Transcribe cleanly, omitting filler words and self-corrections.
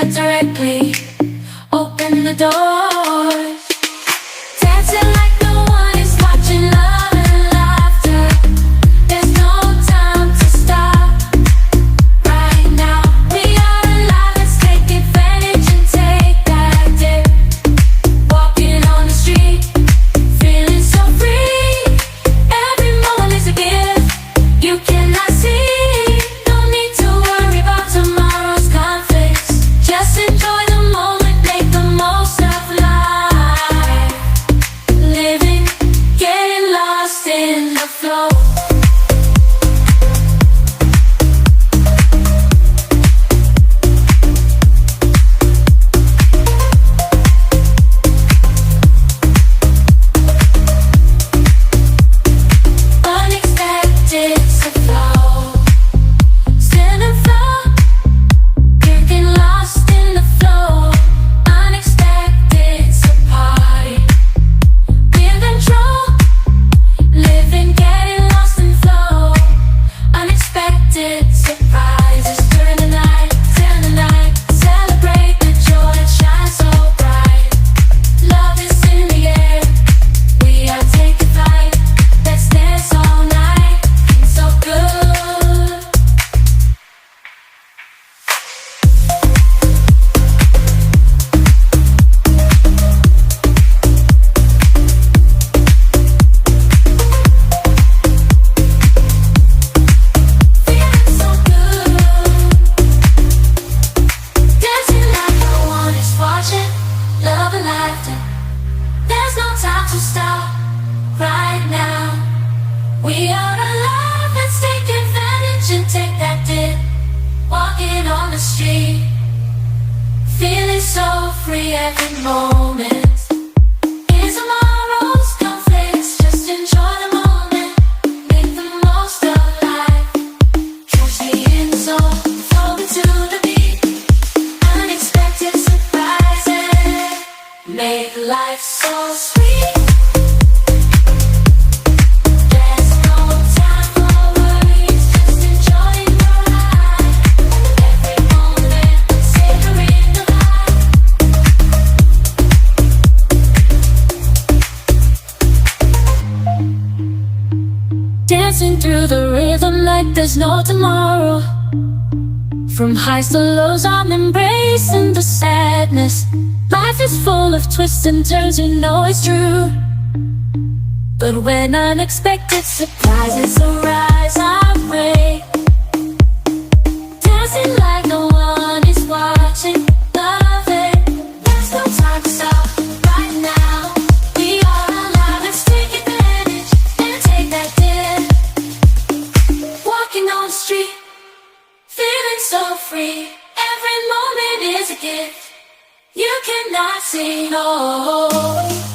there directly. Open the door. Dancing like no one is watching, love and laughter. There's no time to stop. Right now, we are alive, let's take advantage and take that dip. Walking on the street, feeling so free. Every moment is a gift you cannot see. No need to worry about tomorrow's conflicts. Just enjoy the moment, make the most of life. Living, getting lost in the flow. Unexpected to flow. Stand and flow. Getting lost in the flow. Unexpected to party. Be in control. Living, getting lost in flow. Unexpected surprises during the night. Celebrate the joy that shines so bright. Love is in the air. We are taking flight. Let's dance all night. It's so good. Feeling so good. Dancing like no one is watching. Love and laughter. There's no time to stop. Right now, we are alive. Let's take advantage and take that dip. Walking on the street, feeling so free every moment. In tomorrow's conflicts, just enjoy the moment. Make the most of life. Catch the end zone, flow into the beat. Unexpected surprises make life so sweet. There's no time for worries, just enjoying the ride. Every moment, savoring the vibe. Dancing through the rhythm like there's no tomorrow. From highs to lows, I'm embracing the sadness. Life is full of twists and turns, you know it's true. But when unexpected surprises arise our way, dancing like no one is watching. Love it, there's no time to stop. Right now, we are alive. Let's take advantage and take that dip. Walking on the street, feeling so free. Every moment is a gift you cannot see. No.